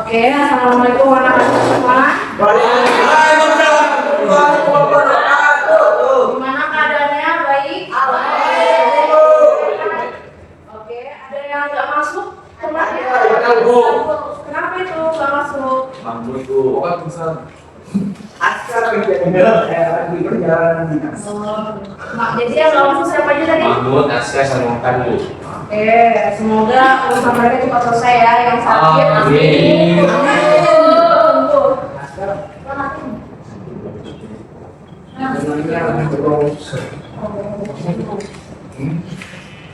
Oke, assalamualaikum warahmatullahi wabarakatuh. Waalaikumsalam warahmatullahi wabarakatuh. Gimana keadaannya? Baik? Alhamdulillah. Oke, ada yang nggak masuk kemarin? Betul, Bu. Kenapa itu nggak masuk? Mampus, Bu. Askar di perjalanan dinas. Jadi yang nggak masuk siapa aja tadi? Mahmud, Aska, sama Kamu. Oke, semoga urusan mereka cepat selesai ya. Yang sakit, Amin.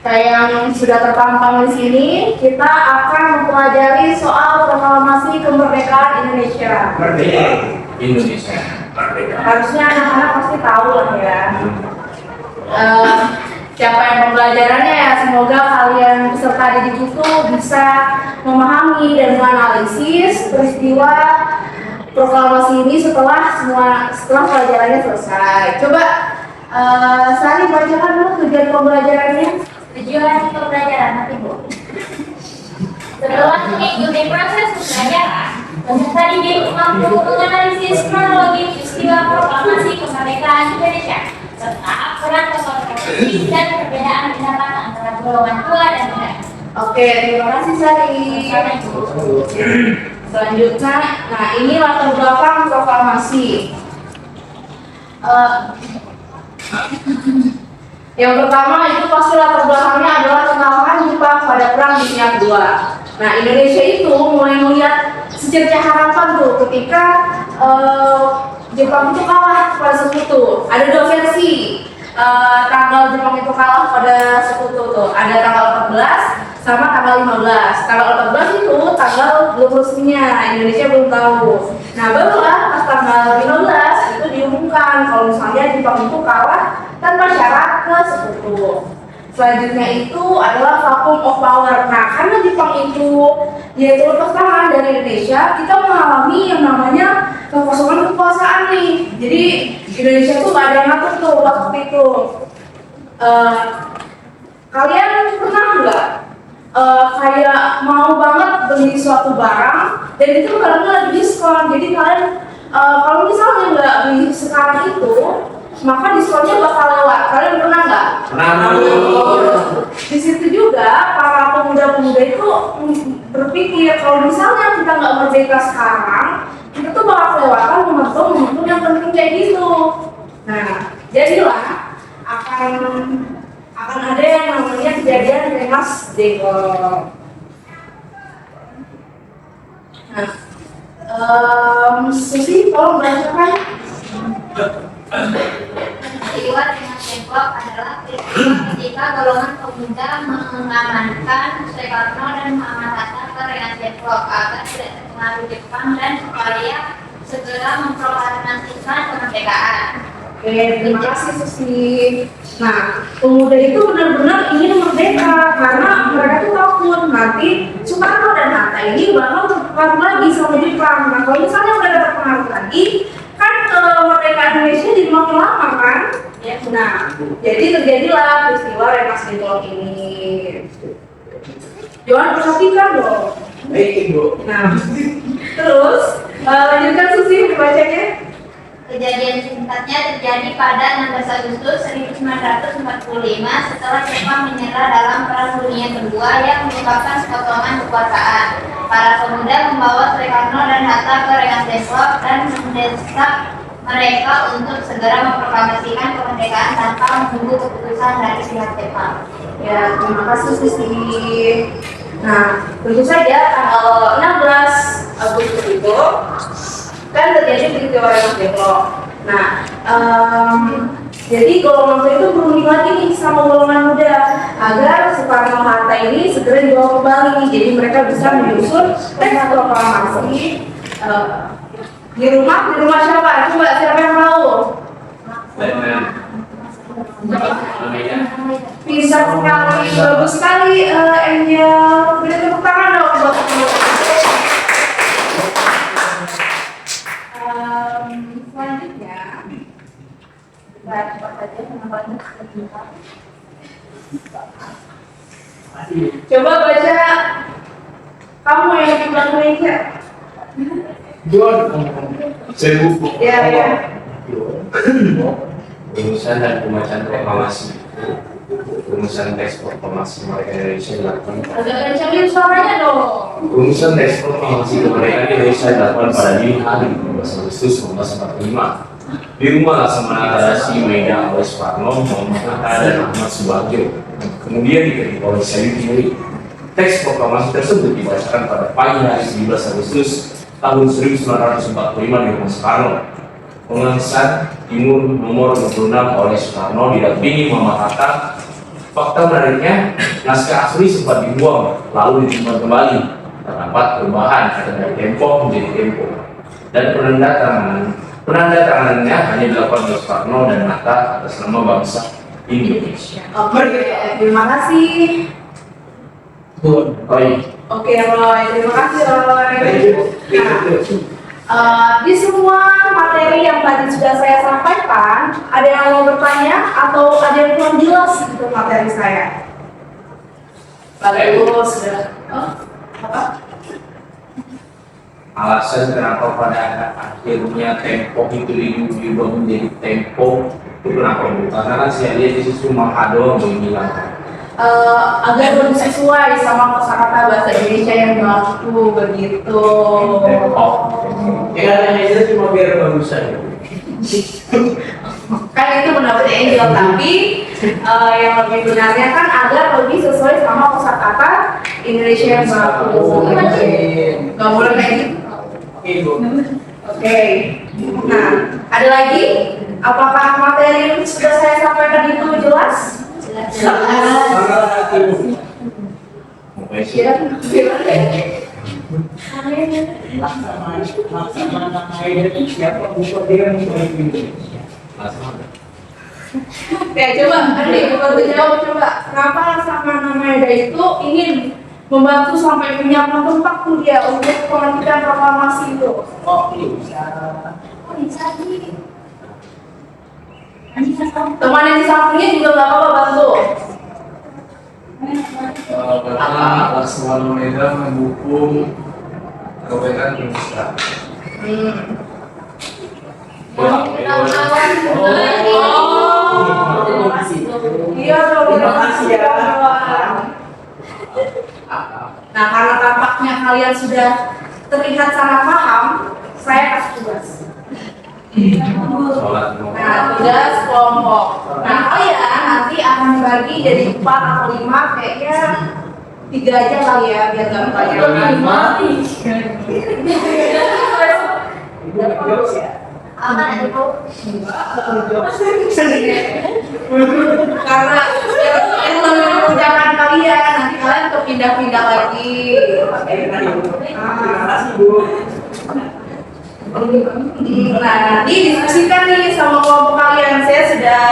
Kayak yang sudah terpampang di sini, kita akan mempelajari soal proklamasi kemerdekaan Indonesia. Merdeka. Indonesia. Merdeka. Harusnya anak-anak pasti tahu lah ya. Siapa yang pembelajarannya ya, semoga kalian peserta didik itu bisa memahami dan menganalisis peristiwa proklamasi ini setelah pelajarannya selesai. Coba Sari bacakan dulu tujuan pembelajarannya. Tujuan pembelajaran nanti Bu. Setelah mengikuti proses pembelajaran, peserta didik mampu menganalisis kronologi peristiwa proklamasi kemerdekaan Indonesia serta peran tokoh politik dan perbedaan pendapat antara golongan tua dan muda. Oke, terima kasih Sari. Selanjutnya, nah ini latar belakang proklamasi. Yang pertama itu pasti latar belakangnya adalah kekalahan Jepang pada Perang Dunia Kedua. Nah, Indonesia itu mulai melihat secercah harapan tuh ketika Jepang itu kalah pada Sekutu. Ada dua versi tanggal Jepang itu kalah pada Sekutu tuh. Ada tanggal 14 sama tanggal 15. Tanggal 14 itu tanggal belum resminya, Indonesia belum tahu. Nah, barulah pas tanggal 15 itu diumumkan kalau misalnya Jepang itu kalah tanpa syarat ke Sekutu. Selanjutnya itu adalah vacuum of power. Nah, karena Jepang itu dia itu lepas tangan dari Indonesia, kita mengalami yang namanya kekosongan kekuasaan nih. Jadi Indonesia tuh gak ada yang ngatur tuh waktu itu. Kalian pernah nggak kayak mau banget beli suatu barang dan itu barangnya lagi diskon? Jadi kalian kalau misalnya nggak beli sekarang itu, maka diskonnya bakal lewat. Kalian pernah nggak? Pernah. Di situ juga para pemuda-pemuda itu berpikir kalau misalnya kita nggak merdeka sekarang, kita tuh bakal kelewatan momentum yang penting kayak gitu. Nah, jadilah akan ada yang namanya kejadian Rengas Dengklok. Nah, Susi, tolong bacakan. Peristiwa Rengas Dengklok adalah peristiwa ketika golongan pemuda mengamankan Soekarno dan Muhammad Hatta ke Rengas Dengklok agar tidak terpengaruh Jepang dan supaya segera memproklamasikan kemerdekaan. Oke, terima kasih Susi. Nah, pemuda itu benar-benar ingin merdeka karena mereka tuh takut nanti Soekarno dan Hatta ini bakal terpengaruh lagi sama Jepang. Nah, kalau misalnya mereka terpengaruh lagi, kan kemerdekaan Indonesia jadi makin lama kan? Ya, nah, jadi terjadilah peristiwa Rengas Dengklok ini. Jangan perhatikan dong. Baik, Ibu. Nah, terus lanjutkan Susi dibacanya. Kejadian singkatnya terjadi pada 16 Agustus 1945 setelah Jepang menyerah dalam Perang Dunia Kedua yang menyebabkan sepotong kekuasaan. Para pemuda membawa Soekarno dan Hatta ke Rengas Dengklok dan mendesak mereka untuk segera memproklamasikan kemerdekaan tanpa menunggu keputusan dari pihak Jepang. Ya, terima kasih Susi. Nah, tentu saja tanggal 16 Agustus itu kan terjadi peristiwa Rengas Dengklok. Nah, jadi golongan tua itu berunding lagi nih sama golongan muda agar Soekarno Hatta ini segera dibawa kembali. Jadi mereka bisa menyusun teks proklamasi di rumah siapa? Coba siapa yang tahu? Pintar sekali, bagus sekali Angel. Beri tepuk tangan dong buat selanjutnya kita cepat saja penambahannya. Coba baca kamu yang di belakang meja. Saya buku. Ya, ya. Rumusan dan pembacaan proklamasi. Rumusan teks proklamasi kemerdekaan Indonesia dilakukan. Agak kencangin suaranya dong. Rumusan teks proklamasi kemerdekaan Indonesia dilakukan pada dini hari 15 Agustus 1945 di rumah Laksamana Tadashi Maeda oleh Soekarno, Muhammad Hatta, dan Ahmad Subarjo. Kemudian diketik oleh Sayuti Muri. Teks proklamasi tersebut dibacakan pada pagi hari 19 Agustus tahun 1945 di rumah Soekarno. Pengesahan Timur nomor 26 oleh Soekarno didampingi Muhammad Hatta. Fakta menariknya, naskah asli sempat dibuang lalu disimpan kembali. Terdapat perubahan dari Tempo menjadi Tempo, dan penanda tangannya hanya dilakukan oleh Soekarno dan Hatta atas nama bangsa Indonesia. Oke, terima kasih. Oke, Roy, terima kasih, Roy. Nah, di semua materi yang tadi sudah saya sampaikan, ada yang mau bertanya atau ada yang kurang jelas gitu materi saya? Bagus, sudah. Oh, apa? Alasan kenapa pada akhirnya Tempo itu diubah menjadi Tempo itu kenapa Bu? Karena kan saya lihat di situ Mahado menghilangkan. Agar lebih sesuai sama kosakata bahasa Indonesia yang baku begitu. Ya katanya itu cuma biar bagusan. Kan itu pendapat Angel, tapi yang lebih benarnya kan agar lebih sesuai sama kosakata Indonesia yang baku. Gak boleh kayak gitu. Oke. Nah, ada lagi? Apakah materi yang sudah saya sampaikan itu jelas? Ya coba, Andi, bantu jawab coba. Kenapa Laksamana Maeda itu ingin membantu sampai menyiapkan tempat tuh dia untuk pelantikan proklamasi itu? Teman yang di sampingnya juga nggak apa-apa bantu. Karena Laksamana Maeda mendukung kemerdekaan Indonesia. Terima kasih. Iya, terima kasih ya. Nah, karena tampaknya kalian sudah terlihat sangat paham, saya kasih tugas. Nah, tugas kelompok. Nah, kalian nanti akan dibagi jadi 4 atau 5, kayaknya 3 aja kali ya, biar gak banyak. Karena yang mengerjakan kalian, nanti kalian untuk pindah-pindah lagi. Terima kasih Bu. Nah, nanti diskusikan nih sama kelompok kalian. Saya sudah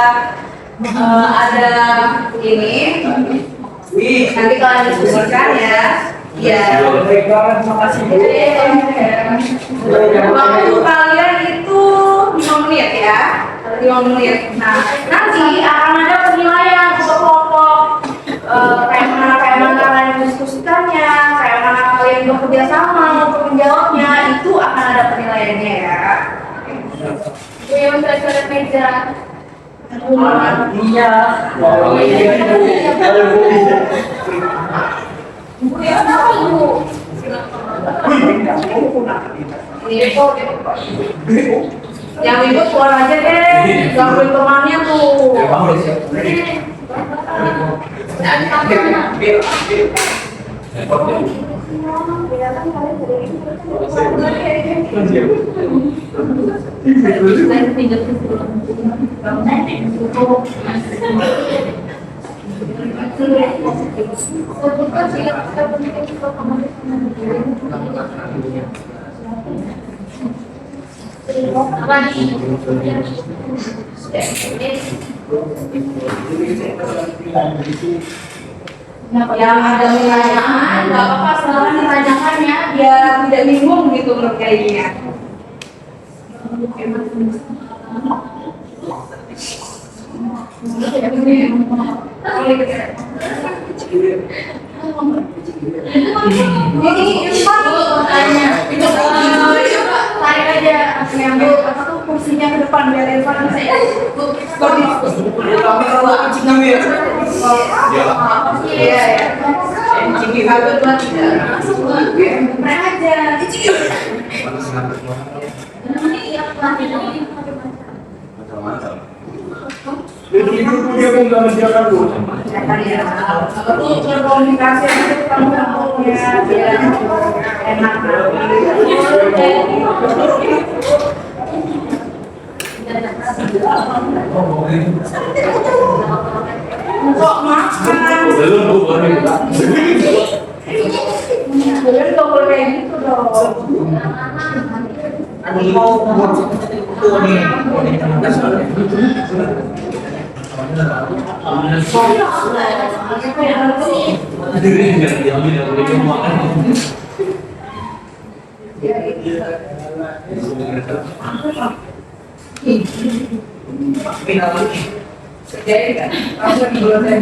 ada ini. Nanti kalian diskusikan ya. Ya. Baik banget, terima kasih Bu. Waktu kalian itu 5 menit ya. 5 menit. Nah, nanti akan ada penilaian untuk kelompok. Kayak mana kalian mendiskusikannya, kayak mana kalian bekerja sama untuk menjawabnya, itu akan ada penilaiannya ya. Itu yang saya coret meja. Iya. Bu ya, apa Bu? Yang ribut keluar aja deh, gangguin temannya tuh. Yang ada pertanyaan, nggak apa-apa, silahkan ditanyakan ya, biar tidak bingung gitu ngerjainnya. Ini tanya. tarik aja, ngambil apa tuh kursinya ke depan biar Irfan bisa ya. Iya ya. Cinggi satu dua tiga. Mereka aja. Aku berkomunikasi itu kamu ya biar enak kok makan Belum Bu, baru. boleh nggak boleh kayak gitu dong. Jadi kan, aku belum saya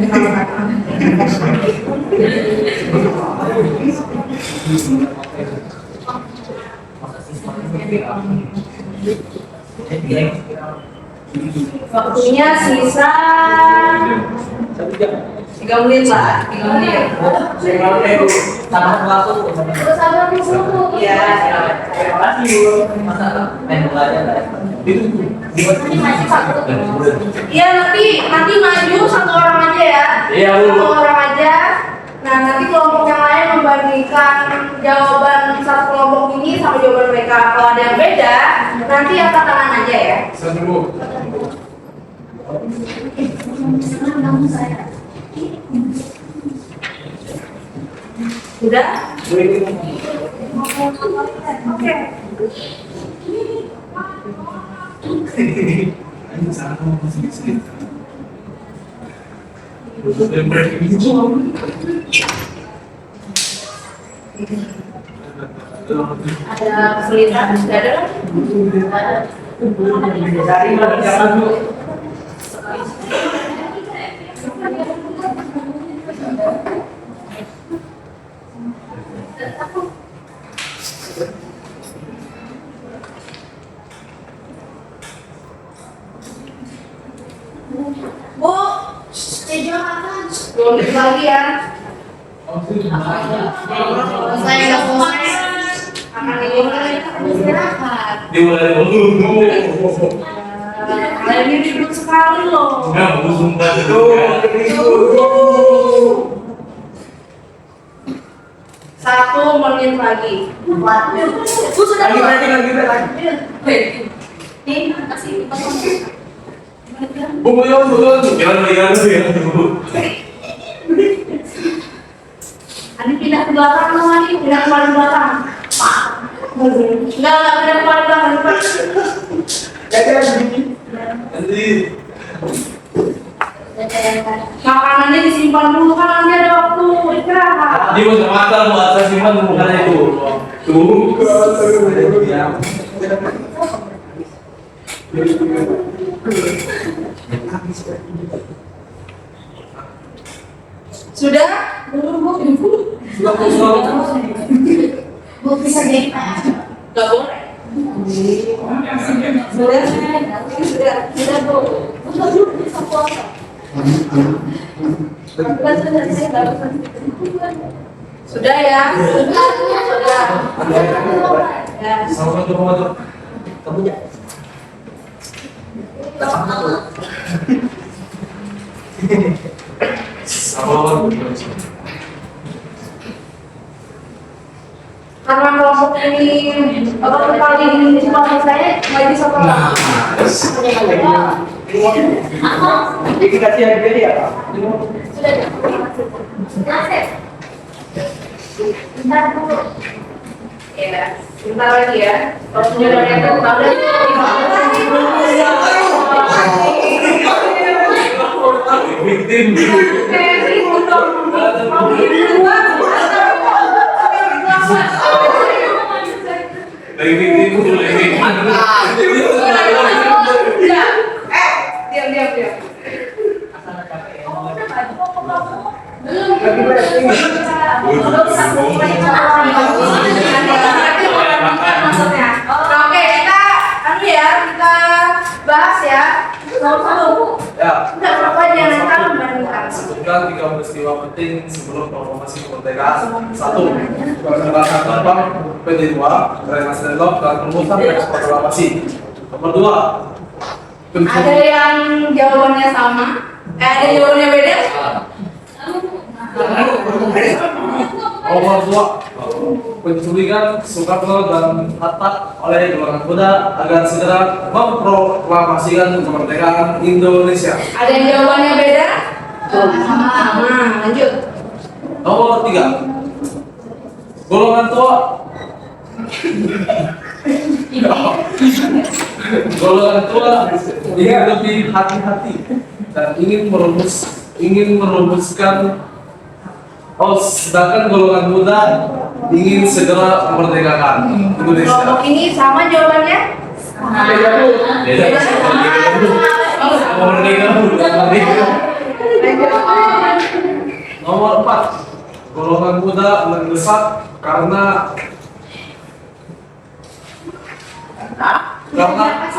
waktunya sisa 3 menit lah, 3 menit. Sama waktu. Terus ada dulu. Iya. Terima kasih Bu. Masa main bola aja lah. Iya nanti maju satu orang aja ya. Iya, Bu. Satu orang aja. Nah nanti kelompok yang lain membandingkan jawaban satu kelompok ini sama jawaban mereka. Kalau ada yang beda, nanti angkat tangan aja ya. Satu Bu. Sudah? Oke. Ada kesulitan? Tidak ada kan? Dari jangan Bu. Bu, meja makan. 2 menit lagi ya. Saya nggak mau akan istirahat. Dimulai dulu. Kalian ini ribut sekali loh. Enggak, Bu, sumpah. Satu menit lagi. Bu sudah Lagi keluar. lagi. Ini kasih Bu, jangan Bu. Adi pindah ke belakang dong, Adi pindah ke paling belakang. Enggak pindah ke paling belakang. Jadi lagi. Nanti. Makanannya disimpan dulu kan nanti ada waktu istirahat. Dia mau makan, Bu, atas simpan bukan itu. Tuh. Sudah? Bu. Bu bisa jadi Gak boleh. Sudah Bu. Sudah ya? Sudah. Ya. Sama motor. Kamu ya. Karena kelompok ini paling cepat saya nggak bisa kelompok. Ini kasih harga dia Pak. Bentar dulu. Ya, bentar lagi ya. Kalau sudah ada yang tahu Victim. Lagi victim dulu lagi. Diam. Oke, ya, kita bahas ya. Satu-satu. Ya. Enggak apa aja yang kamu bandingkan. Sebutkan 3 peristiwa penting sebelum proklamasi kemerdekaan. 1. Pengenalan terbang PD2, Rengas Dengklok, dan perumusan teks proklamasi. Nomor 2. Ada yang jawabannya sama? Ada jawabannya beda? Nomor 2. Penculikan Soekarno dan Hatta oleh golongan muda agar segera memproklamasikan kemerdekaan Indonesia. Ada yang jawabannya beda? Sama. Lanjut. Nomor 3. Golongan tua. Golongan tua ingin lebih hati-hati dan ingin merumuskan. Sedangkan golongan muda ingin segera memerdekakan Indonesia. Kelompok ini sama jawabannya? Beda. Nomor 4. Golongan muda mendesak karena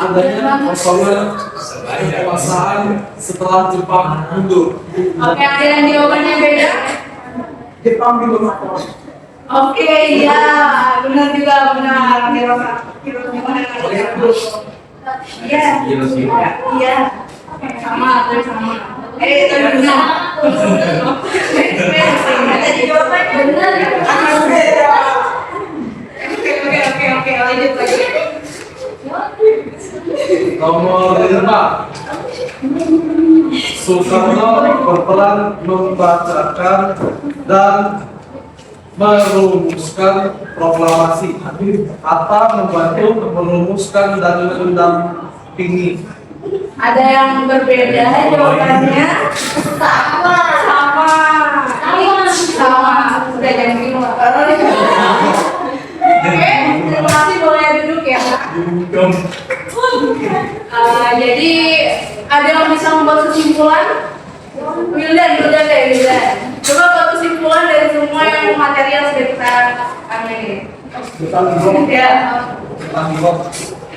adanya kosongan kekuasaan setelah Jepang mundur. Oke, ada yang jawabannya beda? Jepang mundur. Oke, iya, benar juga, benar. Iya, iya, sama, terus sama. Tapi benar. Tadi jawabannya benar. Oke, lanjut lagi. Nomor 5. Soekarno berperan membacakan dan merumuskan proklamasi. Hatta membantu merumuskan dan mendampingi. Ada yang berbeda jawabannya? Sama. Sudah jangan bingung. Oke, terima kasih, boleh duduk ya. Jadi ada yang bisa membuat kesimpulan? Wildan. Coba buat kesimpulan dari semua yang material sudah kita amini. Ya.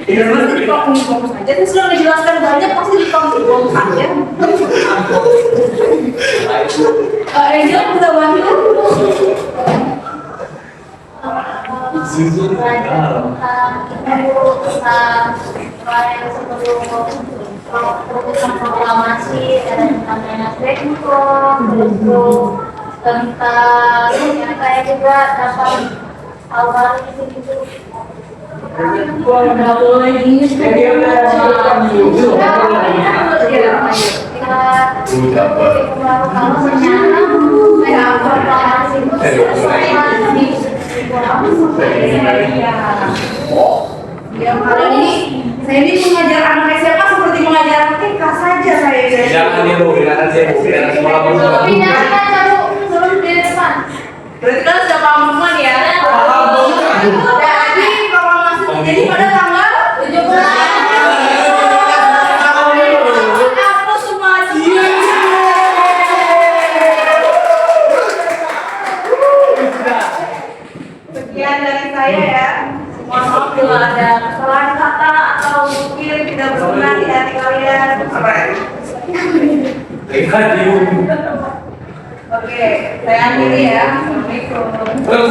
Iya, pasti dipotong saja. Terus sudah menjelaskan banyak, pasti dipotong saja. Angel bisa bantu? Proklamasi tentang yang saya juga dapat awal itu. Nggak boleh ini. Ya, kali ini saya ini mengajar anak SMA seperti mengajar anak TK saja saya. Jangan dia Bu, jangan sekolah Bu. Pindahkan sebelum di depan. Berarti kan sudah paham semua nih ya? Jadi kalau masuk jadi pada tanggal 17. Aku semua sekian dari saya ya. Mohon maaf bila ada kesalahan kata atau mungkin tidak berkenan di hati kalian. Oke, saya akhiri ya. Assalamualaikum.